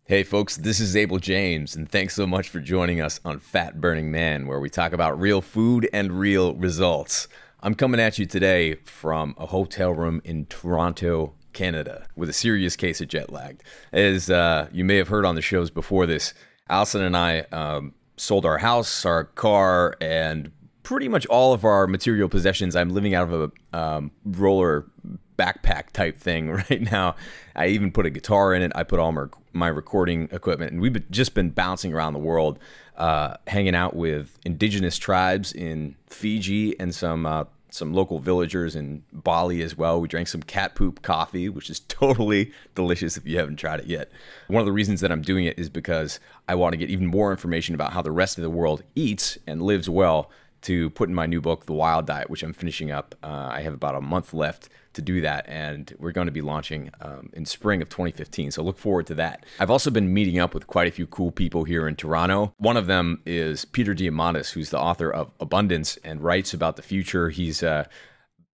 Hey folks, this is Abel James, and thanks so much for joining us on Fat Burning Man, where we talk about real food and real results. I'm coming at you today from a hotel room in Toronto, Canada, with a serious case of jet lag. As you may have heard on the shows before this, Allison and I sold our house, our car, and pretty much all of our material possessions. I'm living out of a roller backpack type thing right now. I even put a guitar in it. I put all my recording equipment, and we've just been bouncing around the world, hanging out with indigenous tribes in Fiji and some local villagers in Bali as well. We drank some cat poop coffee, which is totally delicious if you haven't tried it yet. One of the reasons that I'm doing it is because I want to get even more information about how the rest of the world eats and lives well to put in my new book, The Wild Diet, which I'm finishing up. I have about a month left to do that, and we're going to be launching in spring of 2015, so look forward to that. I've also been meeting up with quite a few cool people here in Toronto. One of them is Peter Diamandis, who's the author of Abundance and writes about the future. He's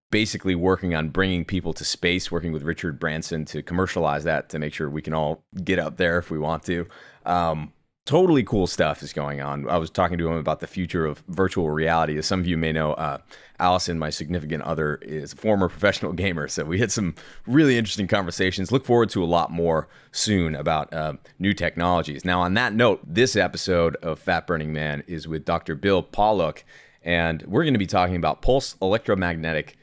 basically working on bringing people to space, working with Richard Branson to commercialize that, to make sure we can all get up there if we want to. Totally cool stuff is going on. I was talking to him about the future of virtual reality. As some of you may know, Allison, my significant other, is a former professional gamer. So we had some really interesting conversations. Look forward to a lot more soon about new technologies. Now, on that note, this episode of Fat Burning Man is with Dr. Bill Pawluk, and we're going to be talking about pulse electromagnetic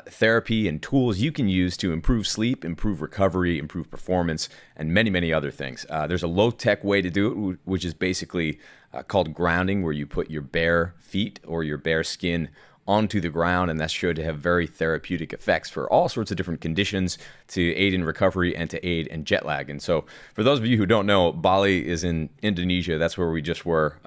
therapy and tools you can use to improve sleep, improve recovery, improve performance, and many, many other things. There's a low-tech way to do it, which is basically called grounding, where you put your bare feet or your bare skin onto the ground, and that's shown to have very therapeutic effects for all sorts of different conditions, to aid in recovery and to aid in jet lag. And so for those of you who don't know, Bali is in Indonesia. That's where we just were.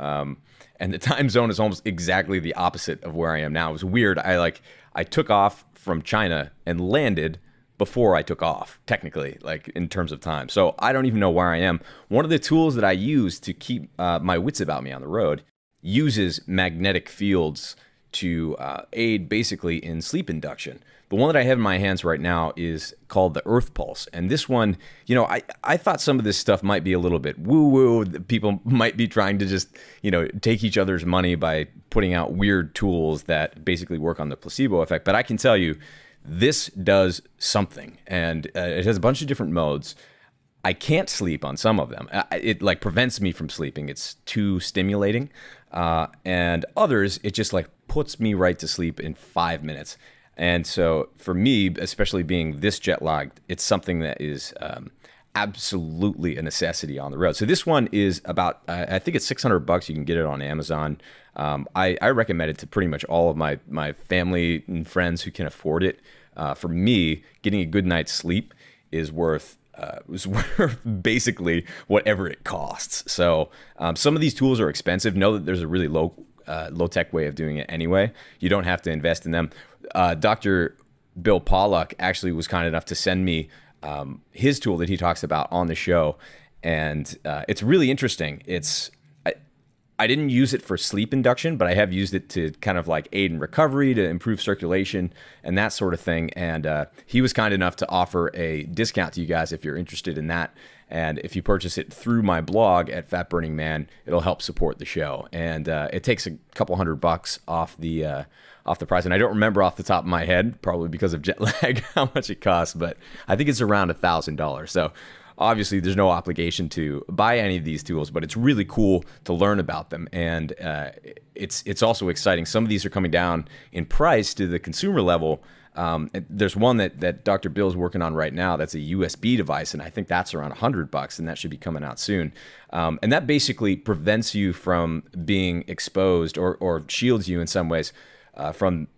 And the time zone is almost exactly the opposite of where I am now. It was weird. I took off from China and landed before I took off, technically, like in terms of time. So I don't even know where I am. One of the tools that I use to keep my wits about me on the road uses magnetic fields to aid basically in sleep induction. The one that I have in my hands right now is called the Earth Pulse. And this one, you know, I thought some of this stuff might be a little bit woo-woo. People might be trying to just, you know, take each other's money by putting out weird tools that basically work on the placebo effect. But I can tell you, this does something. And it has a bunch of different modes. I can't sleep on some of them. It like prevents me from sleeping. It's too stimulating. And others, it just like puts me right to sleep in 5 minutes. And so for me, especially being this jet lagged, it's something that is absolutely a necessity on the road. So this one is about, I think it's $600. You can get it on Amazon. I recommend it to pretty much all of my family and friends who can afford it. For me, getting a good night's sleep is worth basically whatever it costs. So some of these tools are expensive. Know that there's a really low-tech way of doing it anyway. You don't have to invest in them. Dr. Bill Pawluk actually was kind enough to send me his tool that he talks about on the show, and it's really interesting. I didn't use it for sleep induction, but I have used it to kind of like aid in recovery, to improve circulation and that sort of thing. And he was kind enough to offer a discount to you guys if you're interested in that. And if you purchase it through my blog at Fat Burning Man, it'll help support the show. And it takes a couple $100 off the price. And I don't remember off the top of my head, probably because of jet lag, how much it costs, but I think it's around $1,000. So obviously, there's no obligation to buy any of these tools, but it's really cool to learn about them. And it's also exciting. Some of these are coming down in price to the consumer level. There's one that Dr. Bill's working on right now that's a USB device, and I think that's around $100, and that should be coming out soon. And that basically prevents you from being exposed or shields you in some ways from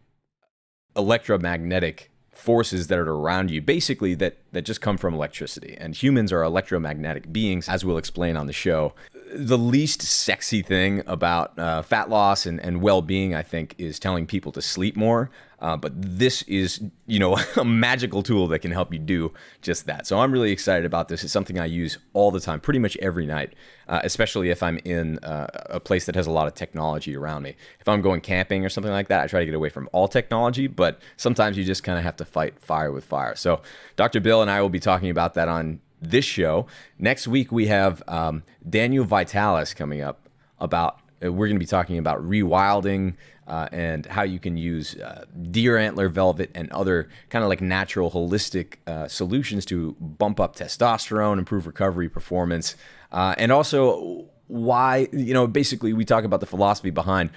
electromagnetic forces that are around you, basically that just come from electricity. And humans are electromagnetic beings, as we'll explain on the show. The least sexy thing about fat loss and well-being, I think, is telling people to sleep more. But this is, you know, a magical tool that can help you do just that. So I'm really excited about this. It's something I use all the time, pretty much every night, especially if I'm in a place that has a lot of technology around me. If I'm going camping or something like that, I try to get away from all technology, but sometimes you just kind of have to fight fire with fire. So Dr. Bill and I will be talking about that on this show. Next week, we have Daniel Vitalis coming up about, we're going to be talking about rewilding and how you can use deer antler velvet and other kind of like natural holistic solutions to bump up testosterone, improve recovery performance, and also why, basically we talk about the philosophy behind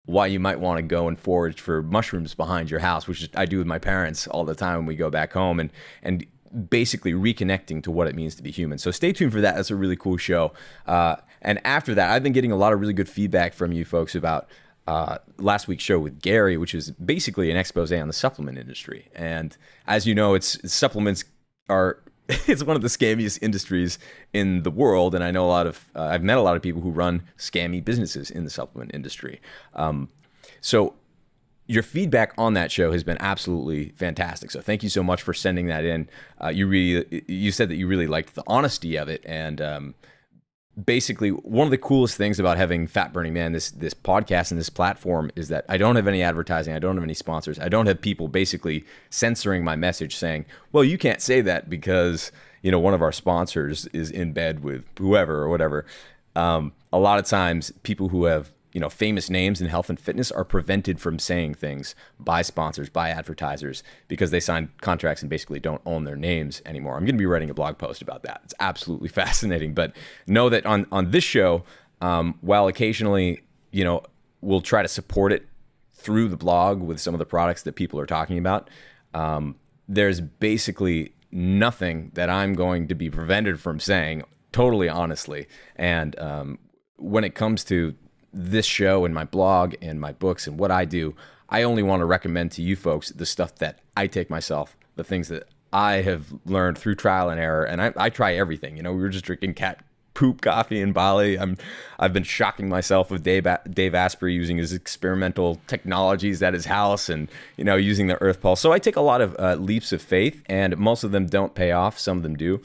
why you might want to go and forage for mushrooms behind your house, which I do with my parents all the time when we go back home, and basically reconnecting to what it means to be human. So stay tuned for that. That's a really cool show. And after that, I've been getting a lot of really good feedback from you folks about last week's show with Gary, which is basically an expose on the supplement industry. And as you know, supplements are it's one of the scammiest industries in the world, and I know I've met a lot of people who run scammy businesses in the supplement industry. So your feedback on that show has been absolutely fantastic. So thank you so much for sending that in. You said that you really liked the honesty of it, and basically one of the coolest things about having Fat Burning Man, this podcast and this platform, is that I don't have any advertising, I don't have any sponsors, I don't have people basically censoring my message saying, well, you can't say that because one of our sponsors is in bed with whoever or whatever. A lot of times people who have famous names in health and fitness are prevented from saying things by sponsors, by advertisers, because they sign contracts and basically don't own their names anymore. I'm going to be writing a blog post about that. It's absolutely fascinating. But know that on this show, while occasionally, we'll try to support it through the blog with some of the products that people are talking about, there's basically nothing that I'm going to be prevented from saying totally honestly. And when it comes to this show and my blog and my books and what I do, I only want to recommend to you folks the stuff that I take myself, the things that I have learned through trial and error. And I try everything. We were just drinking cat poop coffee in Bali. I've been shocking myself with Dave Asprey using his experimental technologies at his house, and using the earth pulse. So I take a lot of leaps of faith, and most of them don't pay off. Some of them do.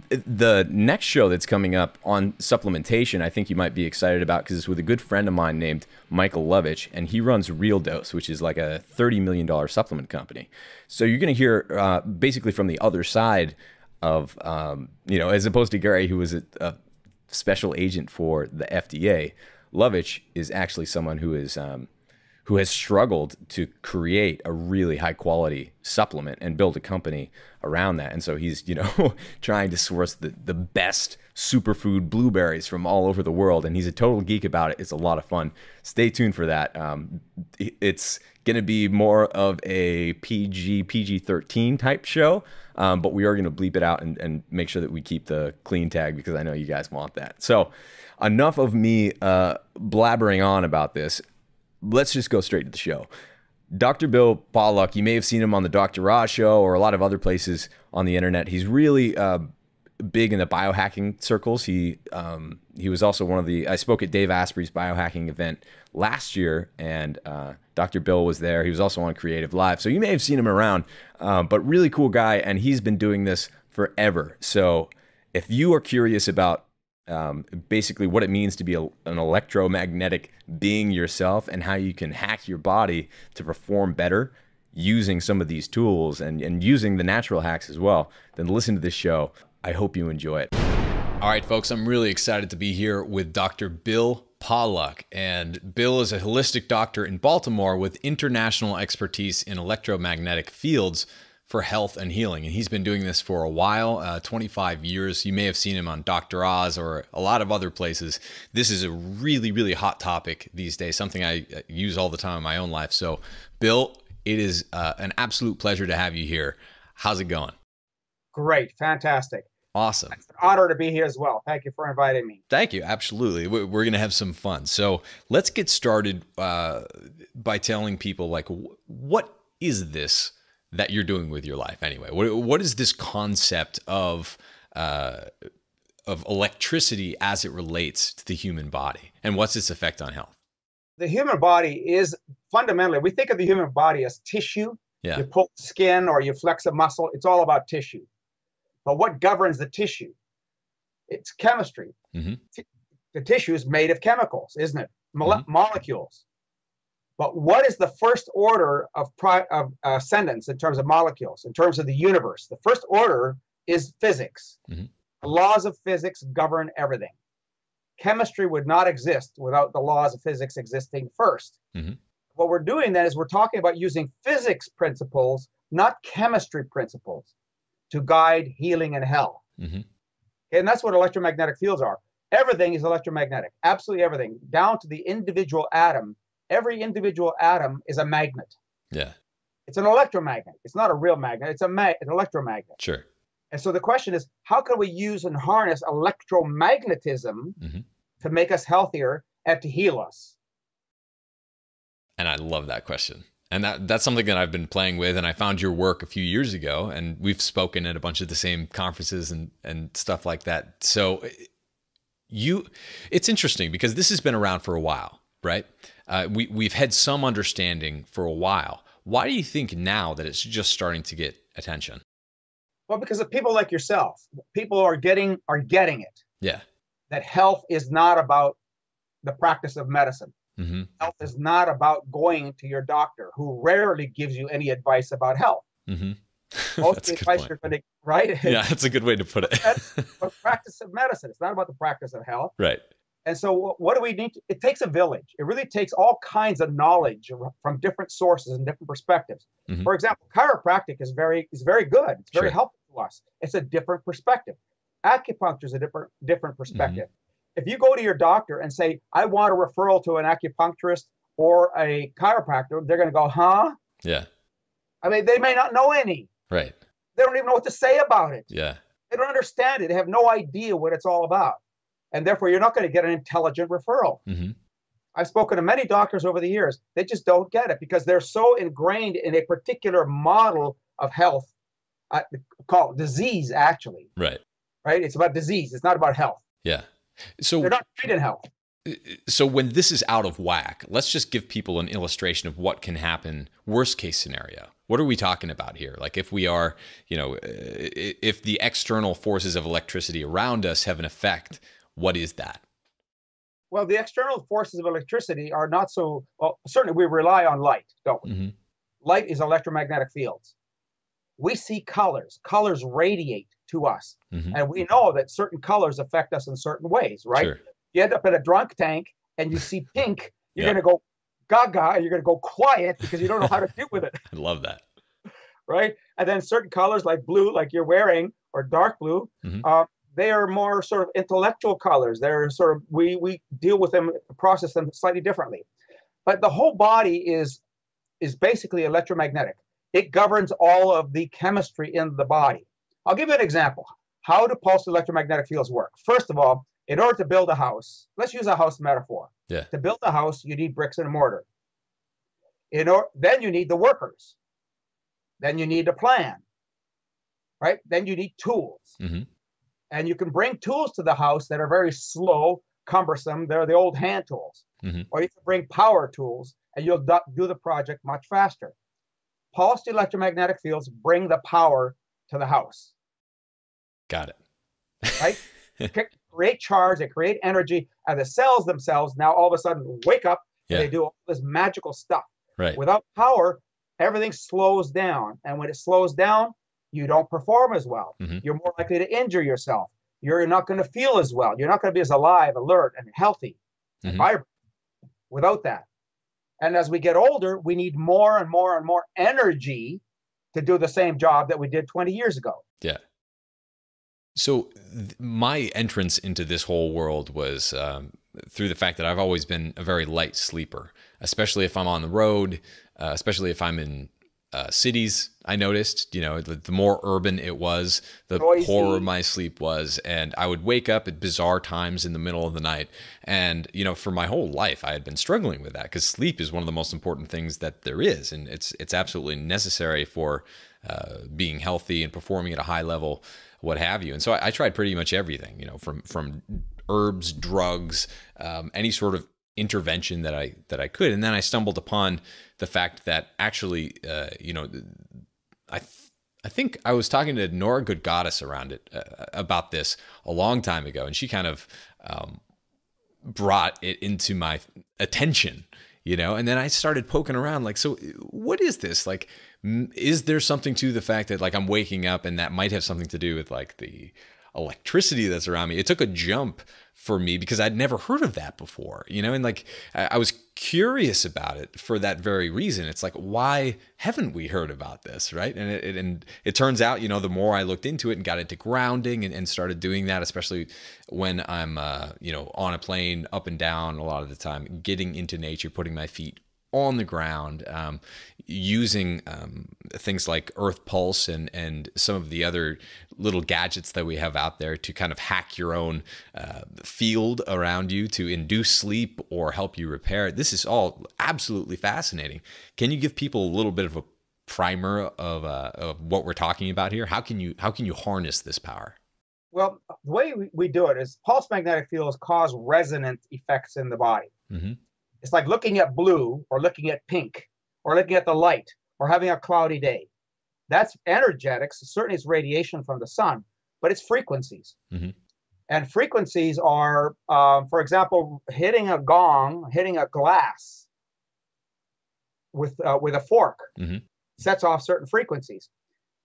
The next show that's coming up on supplementation, I think you might be excited about, because it's with a good friend of mine named Michael Lovich, and he runs Real Dose, which is like a $30 million supplement company. So you're going to hear basically from the other side of, as opposed to Gary, who was a special agent for the FDA, Lovich is actually someone who has struggled to create a really high quality supplement and build a company around that. And so he's, trying to source the best superfood blueberries from all over the world. And he's a total geek about it. It's a lot of fun. Stay tuned for that. It's going to be more of a PG-13 type show. But we are going to bleep it out and make sure that we keep the clean tag, because I know you guys want that. So enough of me blabbering on about this. Let's just go straight to the show. Dr. Bill Pawluk, you may have seen him on the Dr. Oz show or a lot of other places on the internet. He's really big in the biohacking circles. He was also I spoke at Dave Asprey's biohacking event last year, and Dr. Bill was there. He was also on Creative Live. So you may have seen him around, but really cool guy, and he's been doing this forever. So if you are curious about basically what it means to be an electromagnetic being yourself and how you can hack your body to perform better using some of these tools and using the natural hacks as well, then listen to this show. I hope you enjoy it. All right, folks, I'm really excited to be here with Dr. Bill Pawluk. And Bill is a holistic doctor in Baltimore with international expertise in electromagnetic fields for health and healing. And he's been doing this for a while, 25 years. You may have seen him on Dr. Oz or a lot of other places. This is a really, really hot topic these days, something I use all the time in my own life. So, Bill, it is an absolute pleasure to have you here. How's it going? Great. Fantastic. Awesome. It's an honor to be here as well. Thank you for inviting me. Thank you. Absolutely. We're going to have some fun. So let's get started by telling people, like, what is this that you're doing with your life anyway? What is this concept of electricity as it relates to the human body, and what's its effect on health? The human body is fundamentally, we think of the human body as tissue. Yeah. You pull skin or you flex a muscle. It's all about tissue. But what governs the tissue? It's chemistry. Mm-hmm. The tissue is made of chemicals, isn't it? Molecules. But what is the first order of ascendance in terms of molecules, in terms of the universe? The first order is physics. Mm-hmm. The laws of physics govern everything. Chemistry would not exist without the laws of physics existing first. Mm-hmm. What we're doing then is we're talking about using physics principles, not chemistry principles, to guide healing and health. Mm-hmm. And that's what electromagnetic fields are. Everything is electromagnetic, absolutely everything, down to the individual atom. Every individual atom is a magnet. Yeah. It's an electromagnet. It's not a real magnet. It's an electromagnet. Sure. And so the question is, how can we use and harness electromagnetism Mm-hmm. to make us healthier and to heal us? And I love that question. And that's something that I've been playing with. And I found your work a few years ago, and we've spoken at a bunch of the same conferences and stuff like that. So it's interesting because this has been around for a while, right? We've had some understanding for a while. Why do you think now that it's just starting to get attention? Well, because of people like yourself, people are getting it. Yeah. That health is not about the practice of medicine. Mm-hmm. Health is not about going to your doctor, who rarely gives you any advice about health. Mm-hmm. Most That's of a the good advice point. you're going to, right? Yeah, that's a good way to put it. The practice of medicine. It's not about the practice of health. Right. And so what do we need? It takes a village. It really takes all kinds of knowledge from different sources and different perspectives. Mm-hmm. For example, chiropractic is very good. It's very Sure. helpful to us. It's a different perspective. Acupuncture is a different perspective. Mm-hmm. If you go to your doctor and say, I want a referral to an acupuncturist or a chiropractor, they're going to go, huh? Yeah. I mean, they may not know any. Right. They don't even know what to say about it. Yeah. They don't understand it. They have no idea what it's all about. And therefore, you're not going to get an intelligent referral. Mm-hmm. I've spoken to many doctors over the years. They just don't get it because they're so ingrained in a particular model of health, called disease, actually. Right. Right? It's about disease. It's not about health. Yeah. So they're not treating health. So when this is out of whack, let's just give people an illustration of what can happen. Worst case scenario. What are we talking about here? Like if we are, if the external forces of electricity around us have an effect, what is that? Well, the external forces of electricity are not so, well, certainly we rely on light, don't we? Mm-hmm. Light is electromagnetic fields. We see colors. Colors radiate to us. Mm-hmm. And we know that certain colors affect us in certain ways, right? Sure. You end up in a drunk tank and you see pink, you're Yeah. going to go gaga, and you're going to go quiet because you don't know how to deal with it, I love that. right? And then certain colors like blue, like you're wearing, or dark blue, Mm-hmm. they are more sort of intellectual colors. They're sort of, we deal with them, process them slightly differently. But the whole body is basically electromagnetic. It governs all of the chemistry in the body. I'll give you an example. How do pulsed electromagnetic fields work? First of all, in order to build a house, let's use a house metaphor. Yeah. To build a house, you need bricks and mortar. Then you need the workers. Then you need a plan, right? Then you need tools. Mm-hmm. And you can bring tools to the house that are very slow, cumbersome. They're the old hand tools. Mm-hmm. Or you can bring power tools, and you'll do the project much faster. Pulsed electromagnetic fields bring the power to the house. Got it. Right? They create charge, they create energy, and the cells themselves now all of a sudden wake up, Yeah. and they do all this magical stuff. Right. Without power, everything slows down. And when it slows down, you don't perform as well. Mm-hmm. You're more likely to injure yourself. You're not going to feel as well. You're not going to be as alive, alert, and healthy and Mm-hmm. vibrant without that. And as we get older, we need more and more and more energy to do the same job that we did 20 years ago. Yeah. So my entrance into this whole world was through the fact that I've always been a very light sleeper, especially if I'm on the road, especially if I'm in cities. I noticed, the more urban it was, the Noisy. poorer my sleep was. And I would wake up at bizarre times in the middle of the night. And, for my whole life, I had been struggling with that because sleep is one of the most important things that there is. And it's absolutely necessary for being healthy and performing at a high level, what have you. And so I tried pretty much everything, from herbs, drugs, any sort of intervention that I could. And then I stumbled upon the fact that actually, I think I was talking to Nora Good Goddess about this a long time ago, and she kind of brought it into my attention you know? And then I started poking around like, so what is this? Like, is there something to the fact that like I'm waking up and that might have something to do with like the electricity that's around me? It took a jump for me because I'd never heard of that before, you know? And like, I was curious about it for that very reason. It's like, why haven't we heard about this, right? And it turns out, you know, the more I looked into it and got into grounding and started doing that, especially when I'm, you know, on a plane up and down a lot of the time, getting into nature, putting my feet on the ground, using things like Earth Pulse and some of the other little gadgets that we have out there to kind of hack your own field around you to induce sleep or help you repair it. This is all absolutely fascinating. Can you give people a little bit of a primer of what we're talking about here? How can you harness this power? Well, the way we do it is pulse magnetic fields cause resonant effects in the body. Mm-hmm. It's like looking at blue or looking at pink or looking at the light or having a cloudy day. That's energetics. Certainly it's radiation from the sun, but it's frequencies. Mm-hmm. And frequencies are, for example, hitting a gong, hitting a glass with a fork mm-hmm. sets off certain frequencies.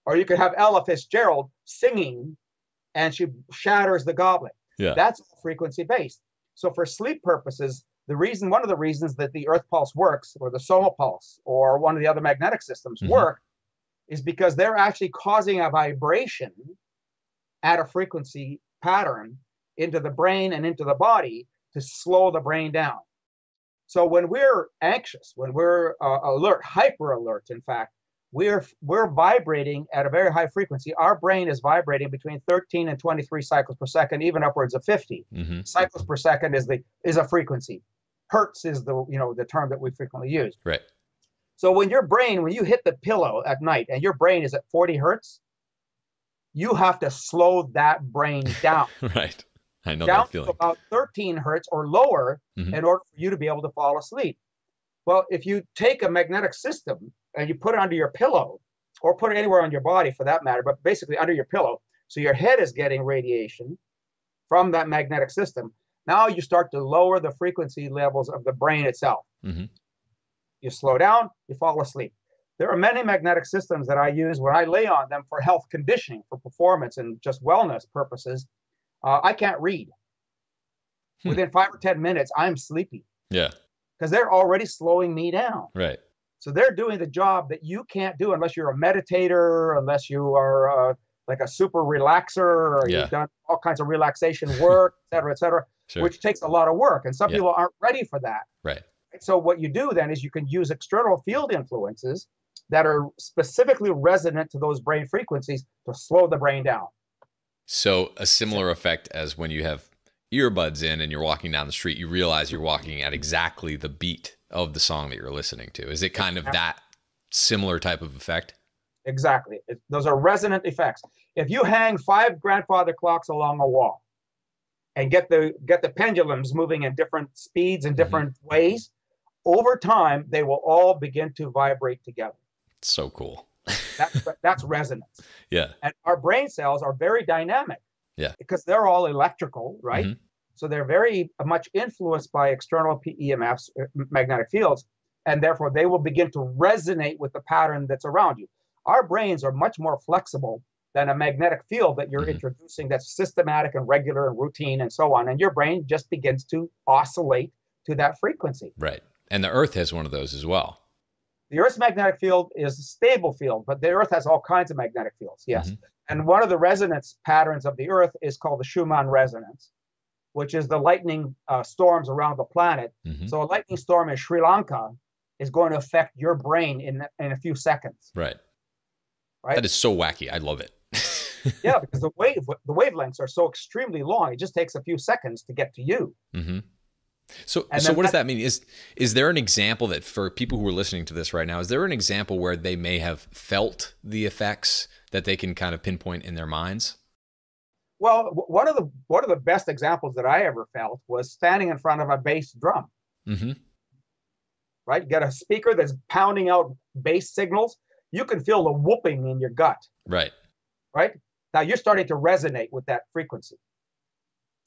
Or you could have Ella Fitzgerald singing and she shatters the goblet. Yeah. That's frequency based. So for sleep purposes, one of the reasons that the Earth Pulse works, or the Soma Pulse, or one of the other magnetic systems mm-hmm. work, is because they're actually causing a vibration at a frequency pattern into the brain and into the body to slow the brain down. So when we're anxious, when we're alert, hyper alert, in fact, we're vibrating at a very high frequency. Our brain is vibrating between 13 and 23 cycles per second, even upwards of 50. Mm-hmm. Cycles per second is a frequency. Hertz is the term that we frequently use. Right. So when you hit the pillow at night and your brain is at 40 hertz, you have to slow that brain down. Right. I know down that feeling. To about 13 hertz or lower mm-hmm. in order for you to be able to fall asleep. Well, if you take a magnetic system and you put it under your pillow, or put it anywhere on your body for that matter, but basically under your pillow, so your head is getting radiation from that magnetic system, now you start to lower the frequency levels of the brain itself. Mm-hmm. You slow down, you fall asleep. There are many magnetic systems that I use when I lay on them for health conditioning, for performance and just wellness purposes. I can't read. Within 5 or 10 minutes, I'm sleepy. Yeah. Because they're already slowing me down. Right. So they're doing the job that you can't do unless you're a meditator, unless you are like a super relaxer, or you've done all kinds of relaxation work, et cetera, sure. which takes a lot of work. And some people aren't ready for that. Right. So what you do then is you can use external field influences that are specifically resonant to those brain frequencies to slow the brain down. So a similar effect as when you have earbuds in and you're walking down the street, you realize you're walking at exactly the beat of the song that you're listening to. Is it kind of that similar type of effect? Exactly. Those are resonant effects. If you hang 5 grandfather clocks along a wall and get the pendulums moving in different speeds and different mm-hmm. ways, over time, they will all begin to vibrate together. So cool. That's resonance. Yeah. And our brain cells are very dynamic. Yeah. Because they're all electrical, right? Mm-hmm. So they're very much influenced by external EMFs, magnetic fields, and therefore they will begin to resonate with the pattern that's around you. Our brains are much more flexible than a magnetic field that you're mm-hmm. introducing that's systematic and regular and routine and so on. And your brain just begins to oscillate to that frequency. Right. And the Earth has one of those as well. The Earth's magnetic field is a stable field, but the Earth has all kinds of magnetic fields, yes. Mm-hmm. And one of the resonance patterns of the Earth is called the Schumann resonance, which is the lightning storms around the planet. Mm-hmm. So a lightning storm in Sri Lanka is going to affect your brain in a few seconds. Right. That is so wacky. I love it. Yeah, because the wavelengths are so extremely long. It just takes a few seconds to get to you. Mm-hmm. So what does that mean? Is there an example that for people who are listening to this right now, is there an example where they may have felt the effects that they can kind of pinpoint in their minds? Well, one of the best examples that I ever felt was standing in front of a bass drum. Mm-hmm. Right? You got a speaker that's pounding out bass signals. You can feel the whooping in your gut. Right. Right? Now you're starting to resonate with that frequency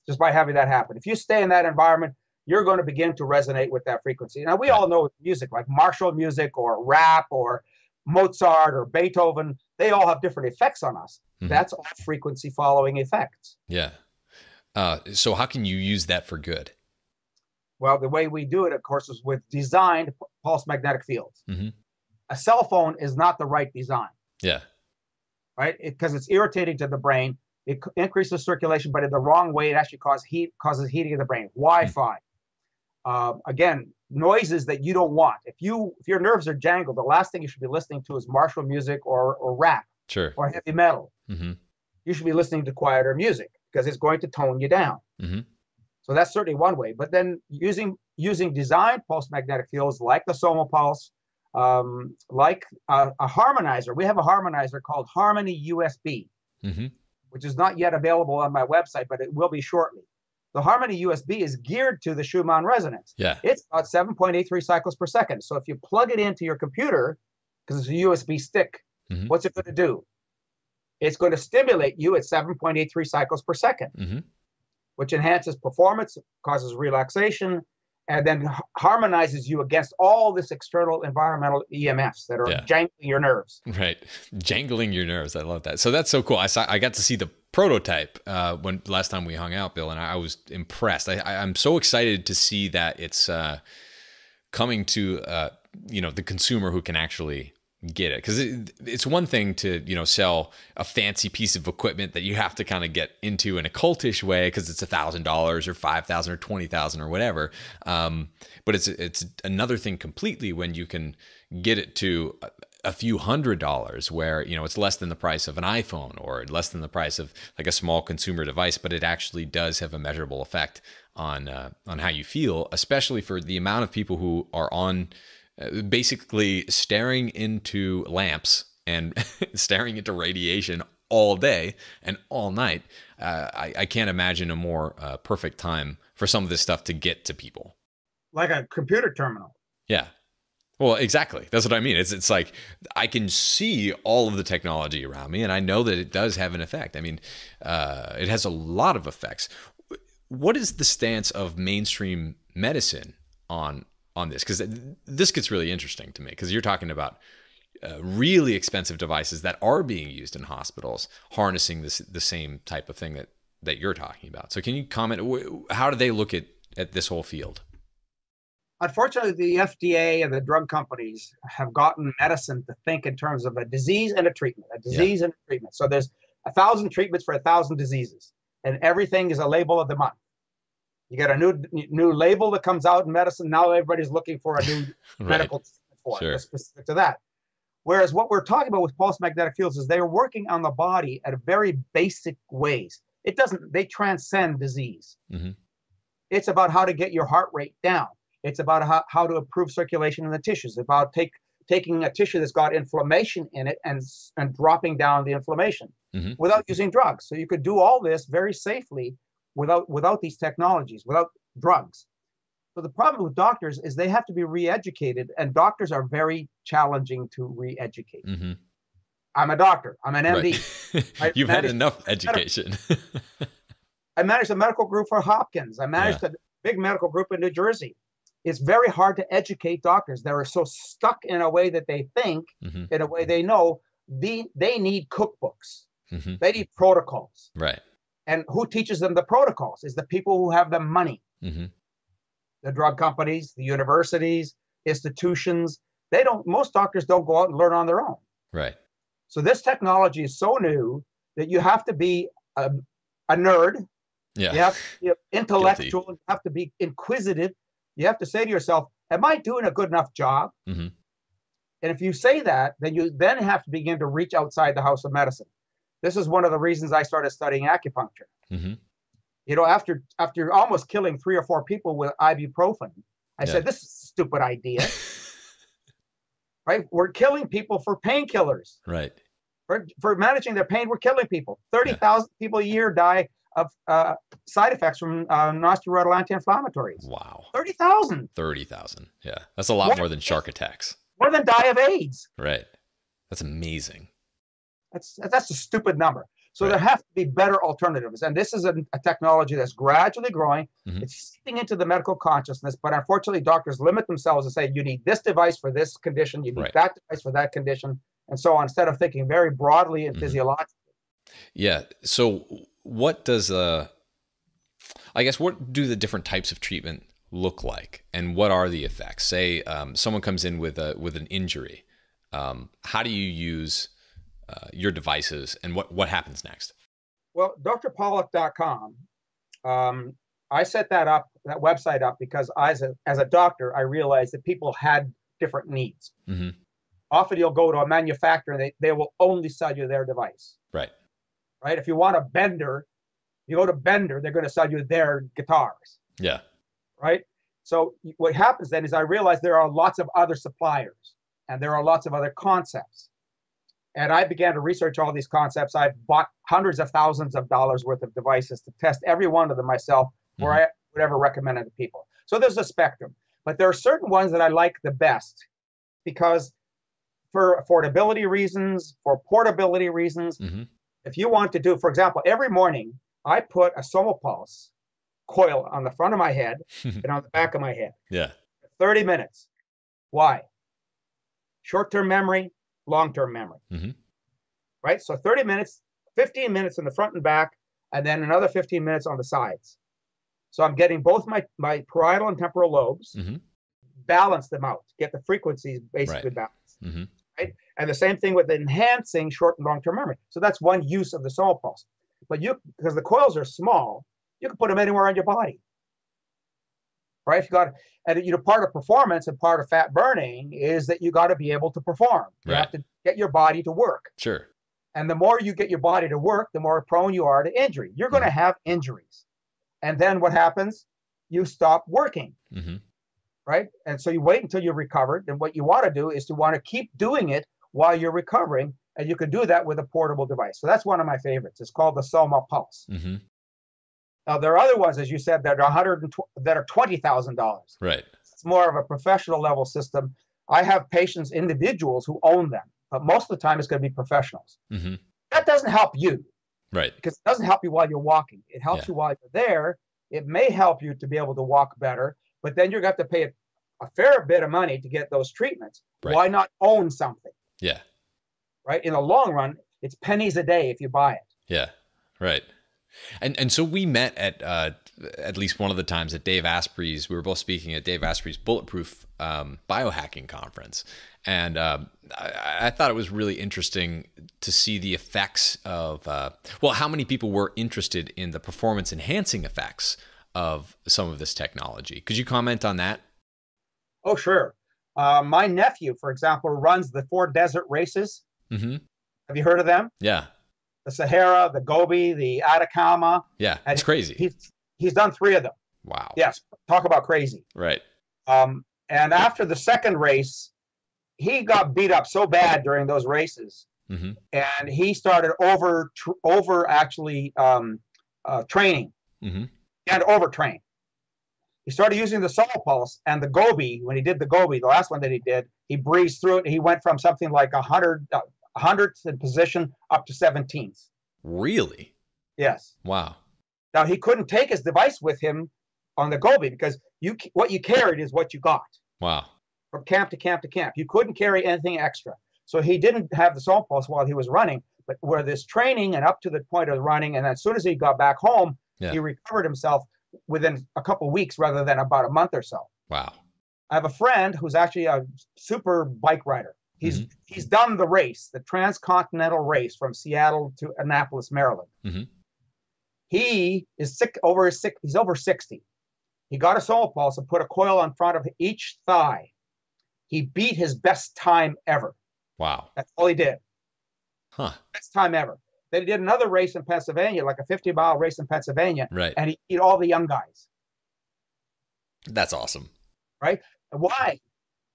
just by having that happen. If you stay in that environment, you're going to begin to resonate with that frequency. Now, we all know music, like martial music or rap or Mozart or Beethoven, they all have different effects on us. That's all frequency following effects. Yeah. So how can you use that for good? Well, the way we do it, of course, is with designed pulse magnetic fields. A cell phone is not the right design. Yeah. Right? Because it's irritating to the brain. It increases circulation, but in the wrong way, it actually causes heating of the brain. Wi-Fi. Again, noises that you don't want. If your nerves are jangled, the last thing you should be listening to is martial music or rap or heavy metal. You should be listening to quieter music because it's going to tone you down. So that's certainly one way. But then using designed pulse magnetic fields like the Soma Pulse, like a harmonizer. We have a harmonizer called Harmony USB, which is not yet available on my website, but it will be shortly. The Harmony USB is geared to the Schumann resonance. Yeah. It's about 7.83 cycles per second. So if you plug it into your computer, because it's a USB stick, what's it going to do? It's going to stimulate you at 7.83 cycles per second, which enhances performance, causes relaxation, and then harmonizes you against all this external environmental EMFs that are jangling your nerves. Right. Jangling your nerves. I love that. So that's so cool. I got to see the prototype when last time we hung out, Bill, and I was impressed. I'm so excited to see that it's coming to the consumer who can actually get it, because it's one thing to sell a fancy piece of equipment that you have to kind of get into in a cultish way because it's $1,000 or $5,000 or $20,000 or whatever, but it's another thing completely when you can get it to a few $100s where it's less than the price of an iPhone or less than the price of like a small consumer device, but it actually does have a measurable effect on how you feel, especially for the amount of people who are on basically staring into lamps and staring into radiation all day and all night. I can't imagine a more perfect time for some of this stuff to get to people. Like a computer terminal. Yeah. Well, exactly. That's what I mean. It's like I can see all of the technology around me, and I know that it does have an effect. I mean, it has a lot of effects. What is the stance of mainstream medicine on this? Because this gets really interesting to me, because you're talking about really expensive devices that are being used in hospitals, harnessing the same type of thing that you're talking about. So can you comment, how do they look at this whole field? Unfortunately, the FDA and the drug companies have gotten medicine to think in terms of a disease and a treatment, and a treatment. So there's 1,000 treatments for 1,000 diseases, and everything is a label of the month. You get a new label that comes out in medicine. Now everybody's looking for a new medical treatment for it, specific to that. Whereas what we're talking about with pulse magnetic fields is they're working on the body at a very basic ways. They transcend disease. It's about how to get your heart rate down. It's about how to improve circulation in the tissues. It's about taking a tissue that's got inflammation in it and dropping down the inflammation without using drugs. So you could do all this very safely without these technologies, without drugs. So the problem with doctors is they have to be re-educated, and doctors are very challenging to re-educate. I'm a doctor. I'm an MD. Right. You've had enough education. I managed a medical group for Hopkins. I managed a big medical group in New Jersey. It's very hard to educate doctors. They're so stuck in a way that they think, in a way they know. They need cookbooks. They need protocols. Right. And who teaches them the protocols is the people who have the money. The drug companies, the universities, institutions. Most doctors don't go out and learn on their own. Right. So this technology is so new that you have to be a nerd. Yeah. You have to be intellectual. You have to be inquisitive. You have to say to yourself, am I doing a good enough job? And if you say that, then you have to begin to reach outside the house of medicine. This is one of the reasons I started studying acupuncture. After almost killing 3 or 4 people with ibuprofen, I said, this is a stupid idea. Right? We're killing people for painkillers. Right. For managing their pain, we're killing people. 30,000 people a year die of side effects from non-steroidal anti-inflammatories. Wow. 30,000. 30,000. Yeah. That's a lot more than shark attacks. More than die of AIDS. Right. That's amazing. That's a stupid number. So there have to be better alternatives. And this is a technology that's gradually growing. It's seeping into the medical consciousness, but unfortunately, doctors limit themselves and say, you need this device for this condition, you need that device for that condition, and so on, instead of thinking very broadly and physiologically. Yeah. So what does, I guess, what do the different types of treatment look like, and what are the effects? Say someone comes in with an injury. How do you use your devices, and what happens next? Well, drpawluk.com, I set that website up because as a doctor, I realized that people had different needs. Often you'll go to a manufacturer and they will only sell you their device. Right. If you want a Bender, you go to Bender, they're going to sell you their guitars. Yeah. Right. So what happens then is I realized there are lots of other suppliers and there are lots of other concepts. And I began to research all these concepts. I've bought hundreds of thousands of dollars worth of devices to test every one of them myself, where I would ever recommend it to people. So there's a spectrum, but there are certain ones that I like the best because for affordability reasons, for portability reasons, if you want to do, for example, every morning I put a Somopulse coil on the front of my head and on the back of my head. Yeah. 30 minutes. Why? Short-term memory, long-term memory. Right? So 30 minutes, 15 minutes in the front and back, and then another 15 minutes on the sides. So I'm getting both my parietal and temporal lobes, balance them out, get the frequencies basically balanced. Right? And the same thing with enhancing short and long-term memory. So that's one use of the Somopulse. But because the coils are small, you can put them anywhere on your body. Right? And part of performance and part of fat burning is that you got to be able to perform. You have to get your body to work. Sure. And the more you get your body to work, the more prone you are to injury. You're going to have injuries. And then what happens? You stop working. Right? And so you wait until you're recovered. And what you want to do is to want to keep doing it while you're recovering. And you can do that with a portable device. So that's one of my favorites. It's called the Somopulse. Now, there are other ones, as you said, that are $20,000. Right. It's more of a professional level system. I have patients, individuals who own them, but most of the time it's going to be professionals. That doesn't help you. Right. Because it doesn't help you while you're walking. It helps you while you're there. It may help you to be able to walk better, but then you're going to have to pay a fair bit of money to get those treatments. Right. Why not own something? Yeah. Right. In the long run, it's pennies a day if you buy it. Yeah. Right. And so we met at least one of the times at Dave Asprey's. We were both speaking at Dave Asprey's Bulletproof biohacking conference, and I thought it was really interesting to see the effects of how many people were interested in the performance enhancing effects of some of this technology. Could you comment on that? Oh, sure. My nephew, for example, runs the 4 desert races. Have you heard of them? Yeah. The Sahara, the Gobi, the Atacama. Yeah, it's crazy. He's done 3 of them. Wow. Yes, talk about crazy. Right. And after the second race, he got beat up so bad during those races, and he started over training and overtrain. He started using the Somopulse and the Gobi. When he did the Gobi, the last one that he did, he breezed through it. He went from something like 100th in position up to 17th. Really? Yes. Wow. Now he couldn't take his device with him on the Gobi because what you carried is what you got. Wow. From camp to camp to camp. You couldn't carry anything extra. So he didn't have the Somopulse while he was running, but where this training and up to the point of running, and as soon as he got back home, he recovered himself within a couple of weeks rather than about a month or so. Wow. I have a friend who's actually a super bike rider. He's done the race, the transcontinental race from Seattle to Annapolis, Maryland. He is he's over 60. He got a Somopulse and put a coil on front of each thigh. He beat his best time ever. Wow. That's all he did. Huh. Best time ever. Then he did another race in Pennsylvania, like a 50-mile race in Pennsylvania. Right. And he beat all the young guys. That's awesome. Right? And why?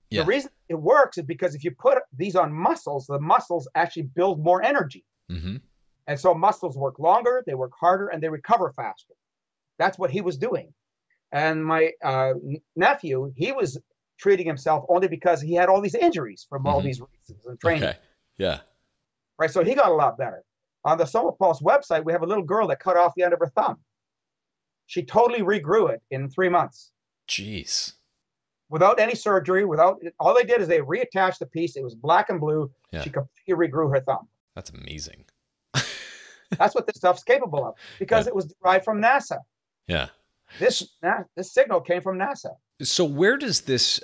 Yeah. The reason it works is because if you put these on muscles, the muscles actually build more energy. And so muscles work longer, they work harder, and they recover faster. That's what he was doing. And my nephew, he was treating himself only because he had all these injuries from all these races and training. Okay. Yeah. Right. So he got a lot better. On the SomaPulse website, we have a little girl that cut off the end of her thumb. She totally regrew it in 3 months. Jeez. Without any surgery, all they did is they reattached the piece. It was black and blue. Yeah. She completely regrew her thumb. That's amazing. That's what this stuff's capable of, because it was derived from NASA. Yeah. This signal came from NASA. So where does this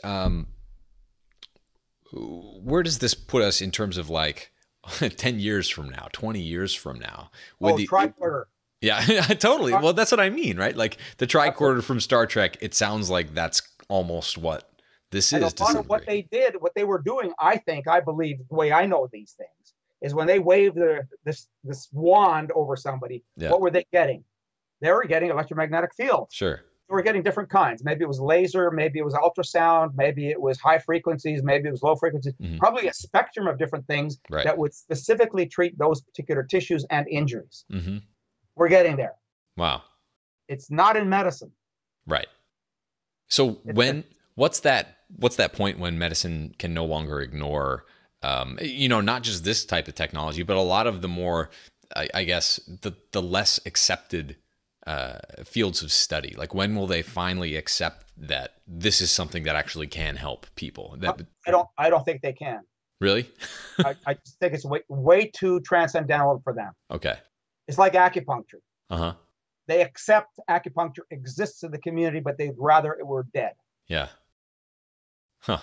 put us in terms of like 10 years from now, 20 years from now? Tricorder. Yeah, totally. Well, that's what I mean, right? Like the tricorder from Star Trek, it sounds like that's almost what this is. A lot of what they were doing, I believe, the way I know these things, is when they waved this wand over somebody, what were they getting? They were getting electromagnetic fields. Sure. They were getting different kinds. Maybe it was laser, maybe it was ultrasound, maybe it was high frequencies, maybe it was low frequencies, probably a spectrum of different things that would specifically treat those particular tissues and injuries. Mm-hmm. We're getting there. Wow. It's not in medicine. Right. So what's that point when medicine can no longer ignore, not just this type of technology, but a lot of the more, I guess, the less accepted fields of study? Like, when will they finally accept that this is something that actually can help people? I don't think they can. Really? I just think it's way too transcendental for them. Okay. It's like acupuncture. Uh-huh. They accept acupuncture exists in the community, but they'd rather it were dead. Yeah. Huh.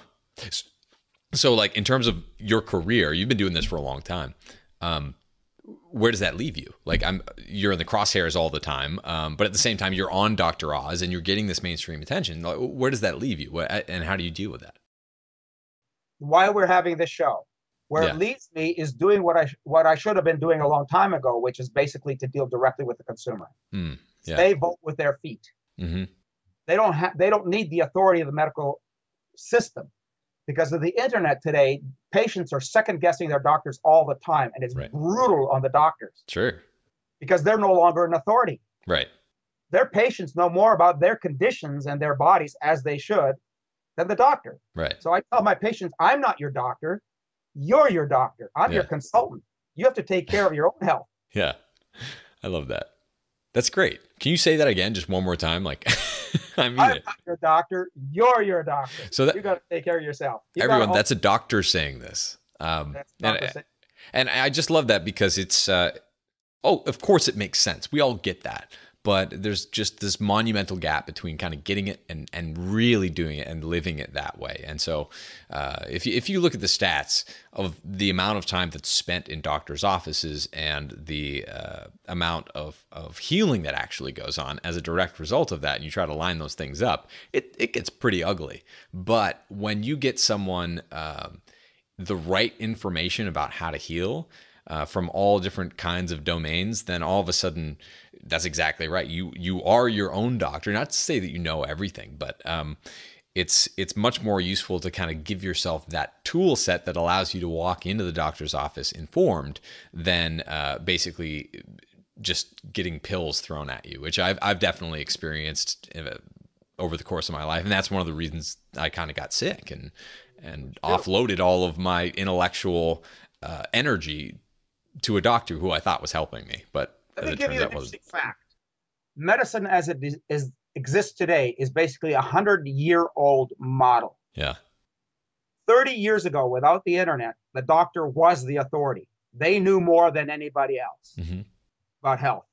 So like, in terms of your career, you've been doing this for a long time. Where does that leave you? Like, you're in the crosshairs all the time, but at the same time, you're on Dr. Oz and you're getting this mainstream attention. Like, where does that leave you? And how do you deal with that? Why we're having this show, where it leads me, is doing what I should have been doing a long time ago, which is basically to deal directly with the consumer. They vote with their feet. Mm-hmm. They don't need the authority of the medical system. Because of the internet today, patients are second guessing their doctors all the time, and it's brutal on the doctors. Sure. Because they're no longer an authority. Right. Their patients know more about their conditions and their bodies, as they should, than the doctor. Right. So I tell my patients, I'm not your doctor. You're your doctor. I'm your consultant. You have to take care of your own health. Yeah. I love that. That's great. Can you say that again, just one more time? Like, I mean, I'm not your doctor. You're your doctor. So you got to take care of yourself. Everyone, that's a doctor saying this. And I just love that, because it's, of course it makes sense. We all get that. But there's just this monumental gap between kind of getting it and really doing it and living it that way. And so if you look at the stats of the amount of time that's spent in doctors' offices and the amount of healing that actually goes on as a direct result of that, and you try to line those things up, it gets pretty ugly. But when you get someone the right information about how to heal, from all different kinds of domains, then all of a sudden, that's exactly right. You are your own doctor. Not to say that you know everything, but it's much more useful to kind of give yourself that tool set that allows you to walk into the doctor's office informed than basically just getting pills thrown at you, which I've definitely experienced over the course of my life, and that's one of the reasons I kind of got sick and offloaded all of my intellectual energy to a doctor who I thought was helping me, but let me give you an interesting fact. Medicine as it exists today is basically 100-year-old model. Yeah. 30 years ago, without the internet, the doctor was the authority. They knew more than anybody else about health.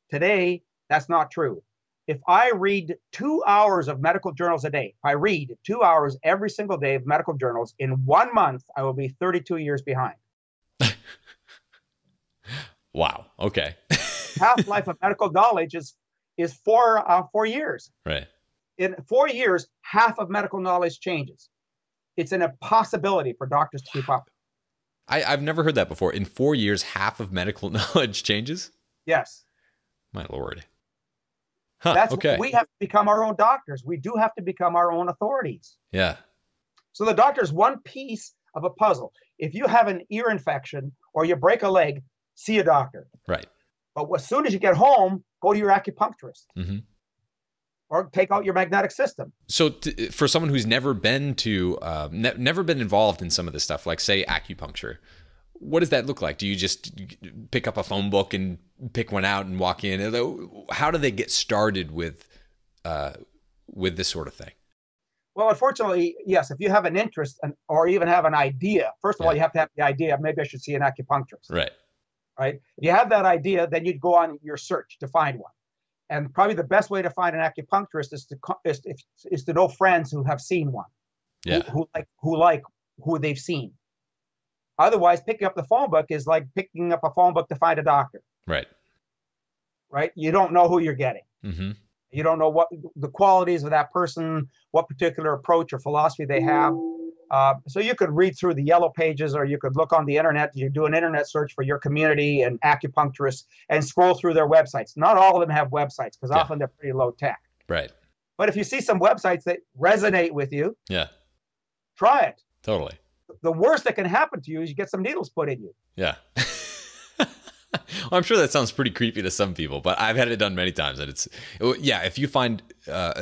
Today, that's not true. If I read 2 hours of medical journals a day, if I read 2 hours every single day of medical journals, in 1 month, I will be 32 years behind. Wow. Okay. Half-life of medical knowledge is 4 years. Right. In 4 years, half of medical knowledge changes. It's an impossibility for doctors to keep up. I've never heard that before. In 4 years, half of medical knowledge changes? Yes. My Lord. Huh, That's okay. We have to become our own doctors. We do have to become our own authorities. Yeah. So the doctor is one piece of a puzzle. If you have an ear infection or you break a leg, see a doctor. Right. But as soon as you get home, go to your acupuncturist. Or take out your magnetic system. So for someone who's never been to, never been involved in some of this stuff, like say acupuncture, what does that look like? Do you just pick up a phone book and pick one out and walk in? How do they get started with this sort of thing? Well, unfortunately, yes. If you have an interest or even have an idea, first of all, you have to have the idea. Maybe I should see an acupuncturist. Right. Right. If you have that idea, then you'd go on your search to find one. And probably the best way to find an acupuncturist is to know friends who have seen one. Yeah. Who like who they've seen. Otherwise, picking up the phone book is like picking up a phone book to find a doctor. Right. Right. You don't know who you're getting. Mm-hmm. You don't know what the qualities of that person, what particular approach or philosophy they have. So you could read through the yellow pages, or you could look on the internet. You do an internet search for your community and acupuncturists and scroll through their websites. Not all of them have websites because often they're pretty low tech. Right. But if you see some websites that resonate with you, try it. Totally. The worst that can happen to you is you get some needles put in you. Yeah. Well, I'm sure that sounds pretty creepy to some people, but I've had it done many times. And if you find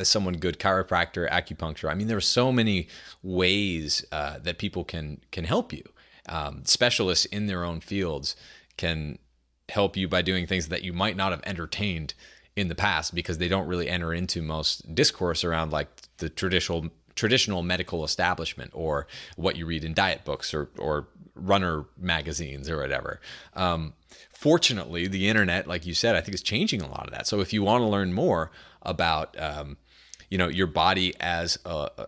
someone good, chiropractor, acupuncture, I mean, there are so many ways that people can help you. Specialists in their own fields can help you by doing things that you might not have entertained in the past because they don't really enter into most discourse around like the traditional medical establishment or what you read in diet books or runner magazines or whatever. Fortunately, the internet, like you said, I think is changing a lot of that. So if you want to learn more about, your body as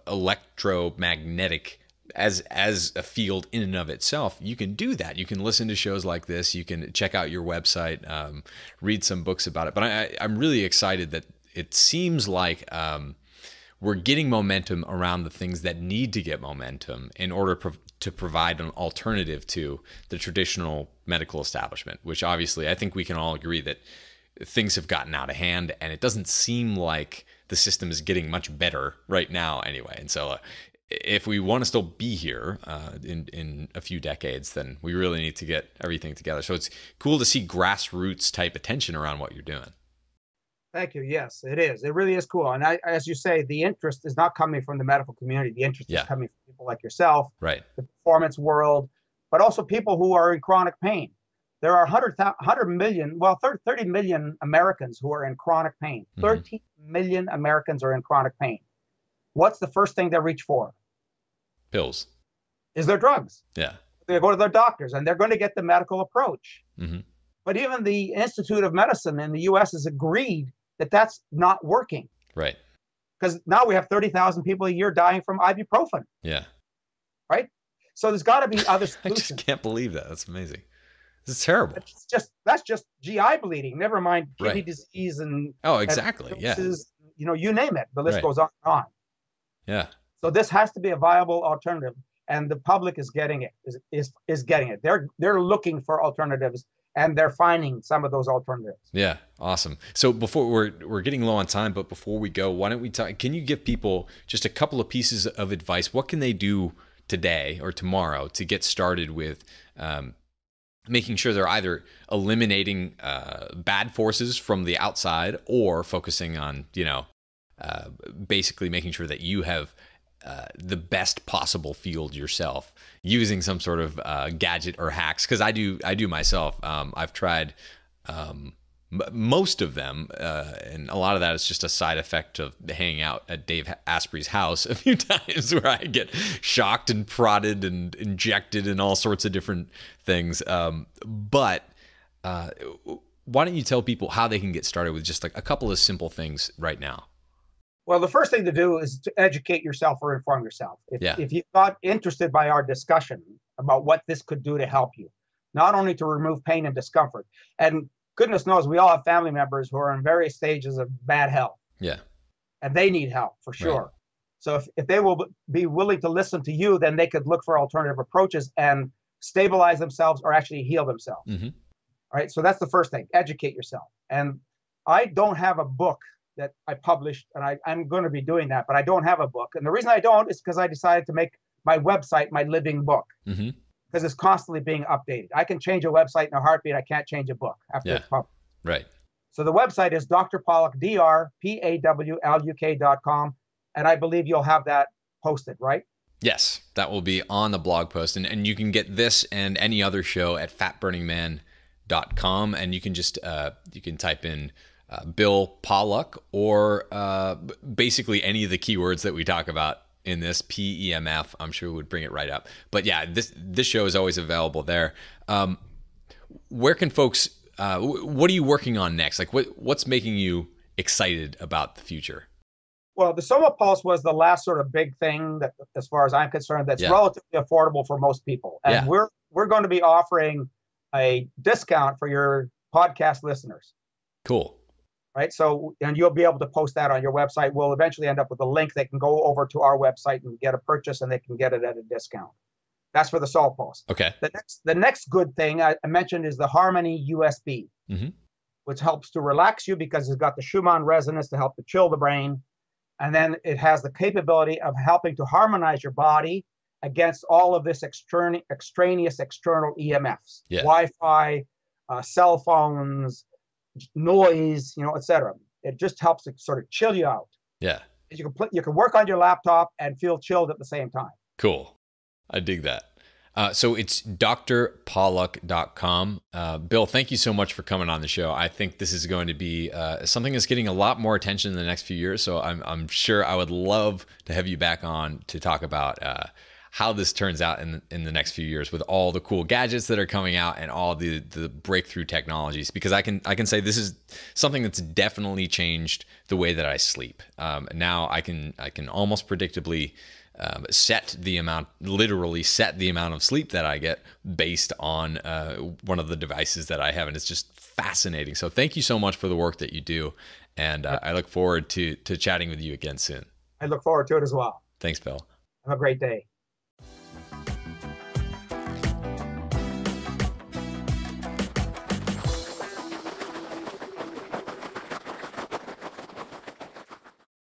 electromagnetic, as a field in and of itself, you can do that. You can listen to shows like this. You can check out your website, read some books about it. But I'm really excited that it seems like we're getting momentum around the things that need to get momentum in order to provide an alternative to the traditional medical establishment, which obviously I think we can all agree that things have gotten out of hand, and it doesn't seem like the system is getting much better right now anyway. And so if we want to still be here in a few decades, then we really need to get everything together. So it's cool to see grassroots type attention around what you're doing. Thank you. Yes, it is. It really is cool. And as you say, the interest is not coming from the medical community. The interest is coming from people like yourself, right? The performance world, but also people who are in chronic pain. There are 100 million, 30 million Americans who are in chronic pain. 13 million Americans are in chronic pain. What's the first thing they reach for? Pills. Is their drugs. Yeah. They go to their doctors, and they're going to get the medical approach. Mm-hmm. But even the Institute of Medicine in the U.S. has agreed that that's not working. Right. Because now we have 30,000 people a year dying from ibuprofen. Yeah. Right? So there's got to be other solutions. I just can't believe that. That's amazing. This is terrible. That's just GI bleeding. Never mind kidney disease and exactly. And you name it. The list goes on and on. Yeah. So this has to be a viable alternative, and the public is getting it. Is getting it. They're looking for alternatives, and they're finding some of those alternatives. Yeah, awesome. So before we're getting low on time, but before we go, why don't we talk? Can you give people just a couple of pieces of advice? What can they do today or tomorrow to get started with making sure they're either eliminating bad forces from the outside or focusing on basically making sure that you have the best possible field yourself using some sort of gadget or hacks? Because I do myself. I've tried most of them, and a lot of that is just a side effect of hanging out at Dave Asprey's house a few times, where I get shocked and prodded and injected and all sorts of different things. But why don't you tell people how they can get started with just like a couple of simple things right now? Well, the first thing to do is to educate yourself or inform yourself. If you're not interested by our discussion about what this could do to help you, not only to remove pain and discomfort, and goodness knows we all have family members who are in various stages of bad health. Yeah. And they need help for sure. Right. So if they will be willing to listen to you, then they could look for alternative approaches and stabilize themselves or actually heal themselves. Mm-hmm. All right. So that's the first thing. Educate yourself. And I don't have a book that I published, and I'm going to be doing that, but I don't have a book. And the reason I don't is because I decided to make my website my living book, because it's constantly being updated. I can change a website in a heartbeat. I can't change a book after it's published. Right. So the website is Dr. Pawluk, drpawluk.com, and I believe you'll have that posted, right? Yes, that will be on the blog post. And you can get this and any other show at fatburningman.com. And you can just, you can type in Bill Pawluk or basically any of the keywords that we talk about in this PEMF. I'm sure would bring it right up. But yeah, this show is always available there. Where can folks, what are you working on next? Like what's making you excited about the future? Well, the Soma Pulse was the last sort of big thing that, as far as I'm concerned, that's relatively affordable for most people. And we're going to be offering a discount for your podcast listeners. Cool. Right. So, and you'll be able to post that on your website. We'll eventually end up with a link. They can go over to our website and get a purchase, and they can get it at a discount. That's for the Salt Pulse. Okay. The next good thing I mentioned is the Harmony USB, which helps to relax you because it's got the Schumann resonance to help to chill the brain. And then it has the capability of helping to harmonize your body against all of this extraneous external EMFs, Wi-Fi, cell phones, noise, etc. It just helps to sort of chill you out. Yeah. You can work on your laptop and feel chilled at the same time. Cool. I dig that. So it's drpawluk.com. Bill, thank you so much for coming on the show. I think this is going to be something that's getting a lot more attention in the next few years. So I'm sure I would love to have you back on to talk about how this turns out in the next few years with all the cool gadgets that are coming out and all the breakthrough technologies. Because I can say this is something that's definitely changed the way that I sleep. Now I can almost predictably literally set the amount of sleep that I get based on one of the devices that I have. And it's just fascinating. So thank you so much for the work that you do. And I look forward to chatting with you again soon. I look forward to it as well. Thanks, Bill. Have a great day.